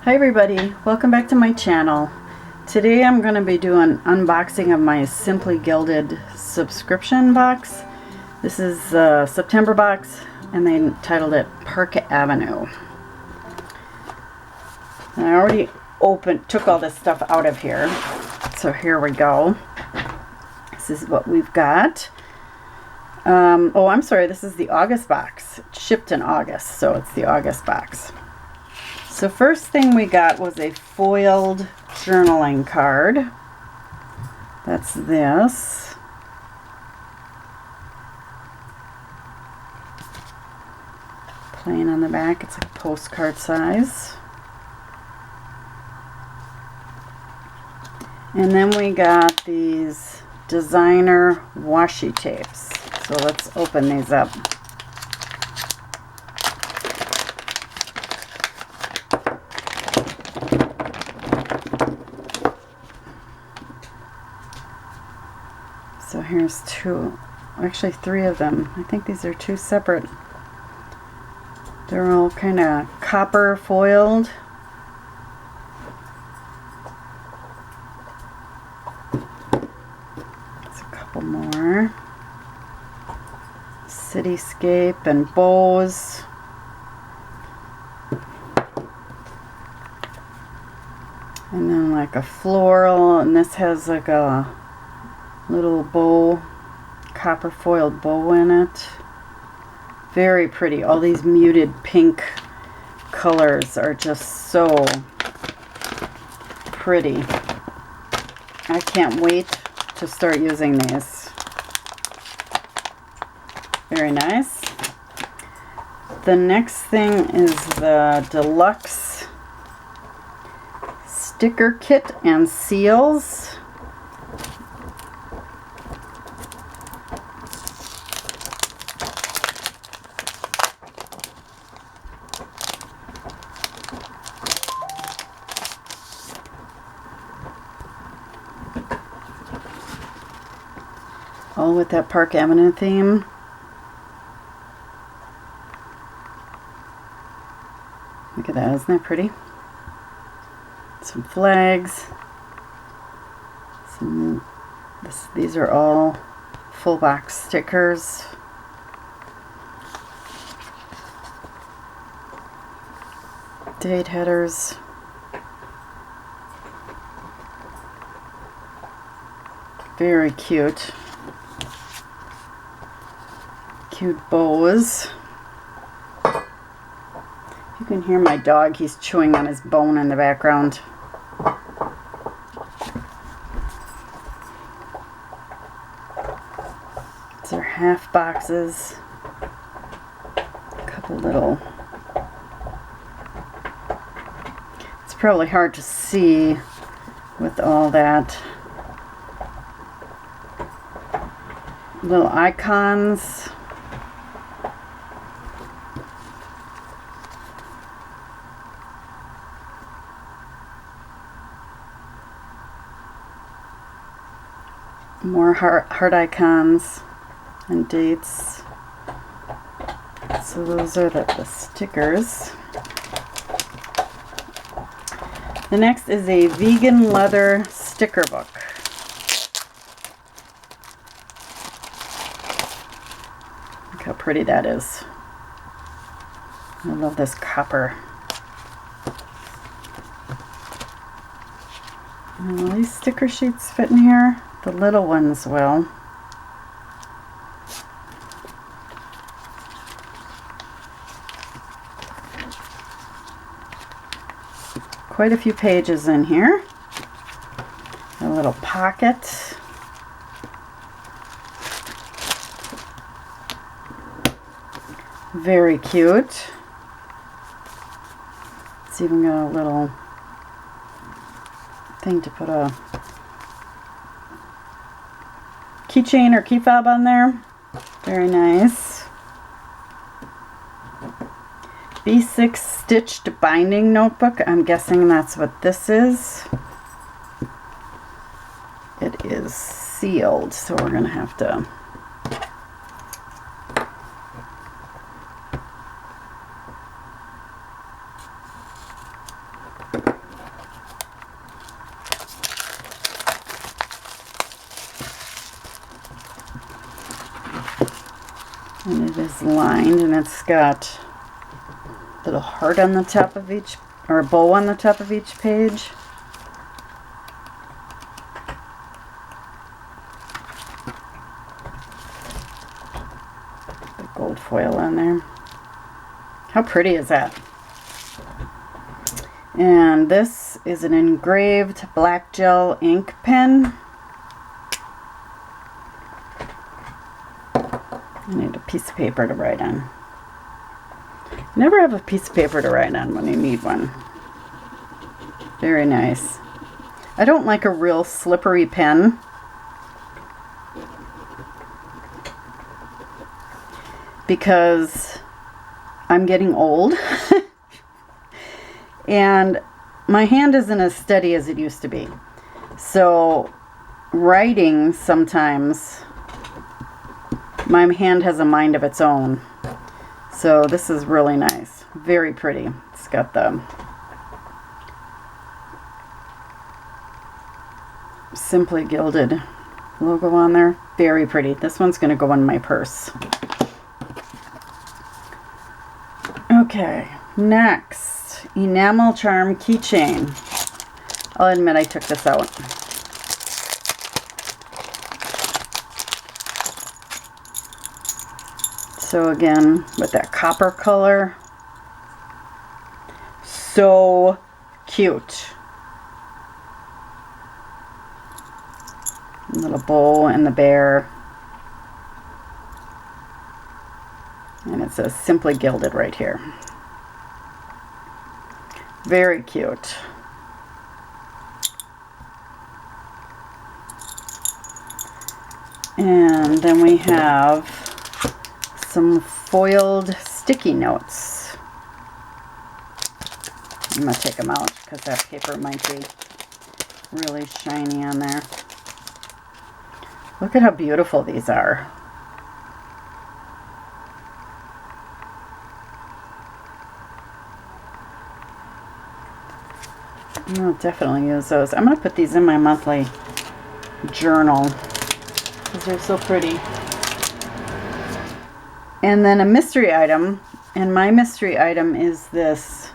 Hi everybody, welcome back to my channel. Today I'm going to be doing unboxing of my Simply Gilded subscription box. This is a September box and they titled it Park Avenue. And I already took all this stuff out of here. So here we go. This is what we've got. Oh, I'm sorry, this is the August box. It shipped in August, so it's the August box. So first thing we got was a foiled journaling card. That's this. Plain on the back, it's like postcard size. And then we got these designer washi tapes. So let's open these up. So here's two, actually three of them. I think these are two separate. They're all kind of copper foiled. There's a couple more. Cityscape and bows. And then like a floral, and this has like a little bow, copper foiled bow in it. Very pretty. All these muted pink colors are just so pretty. I can't wait to start using these. Very nice. The next thing is the deluxe sticker kit and seals. All with that Park Avenue theme. Look at that, isn't that pretty? Some flags. These are all full box stickers. Date headers. Very cute. Cute bows. You can hear my dog, he's chewing on his bone in the background. These are half boxes. A couple little. It's probably hard to see with all that. Little icons. More heart icons and dates. So those are the stickers. The next is a vegan leather sticker book. Look how pretty that is. I love this copper. And will these sticker sheets fit in here? The little ones will. Quite a few pages in here. A little pocket. Very cute. It's even got a little thing to put a keychain or key fob on there. Very nice. B6 stitched binding notebook. I'm guessing that's what this is. It is sealed, so we're going to have to It is lined, and it's got a little heart on the top of each, or a bow on the top of each page. The gold foil on there. How pretty is that? And this is an engraved black gel ink pen. I need a piece of paper to write on. Never have a piece of paper to write on when you need one. Very nice. I don't like a real slippery pen. Because I'm getting old. And my hand isn't as steady as it used to be. So writing sometimes, my hand has a mind of its own. So this is really nice. Very pretty. It's got the Simply Gilded logo on there. Very pretty. This one's going to go in my purse. Okay, next, enamel charm keychain. I'll admit I took this out. So again, with that copper color, so cute. Little bow and the bear. And it says Simply Gilded right here. Very cute. And then we have some foiled sticky notes. I'm going to take them out because that paper might be really shiny on there. Look at how beautiful these are. I'll definitely use those. I'm going to put these in my monthly journal because they're so pretty. And then a mystery item, and my mystery item is this.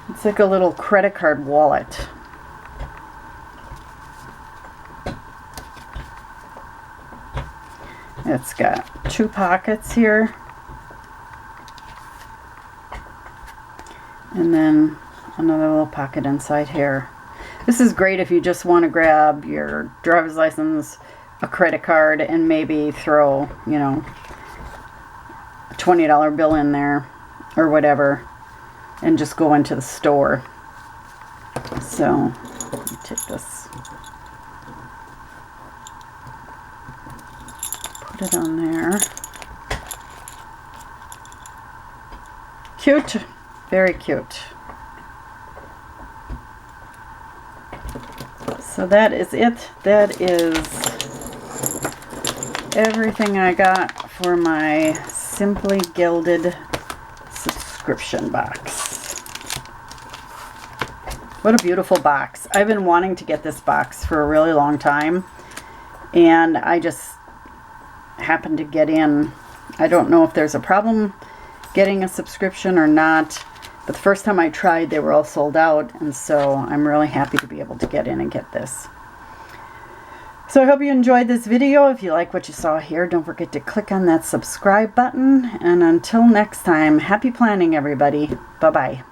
It's like a little credit card wallet. It's got 2 pockets here. And then another little pocket inside here. This is great if you just want to grab your driver's license, a credit card, and maybe throw, you know, a $20 bill in there or whatever, and just go into the store. So, let me take this, put it on there. Cute. Very cute. So that is it. That is everything I got for my Simply Gilded subscription box. What a beautiful box. I've been wanting to get this box for a really long time, and I just happened to get in. I don't know if there's a problem getting a subscription or not. But the first time I tried, they were all sold out, and so I'm really happy to be able to get in and get this. So I hope you enjoyed this video. If you like what you saw here, don't forget to click on that subscribe button. And until next time, happy planning, everybody. Bye-bye.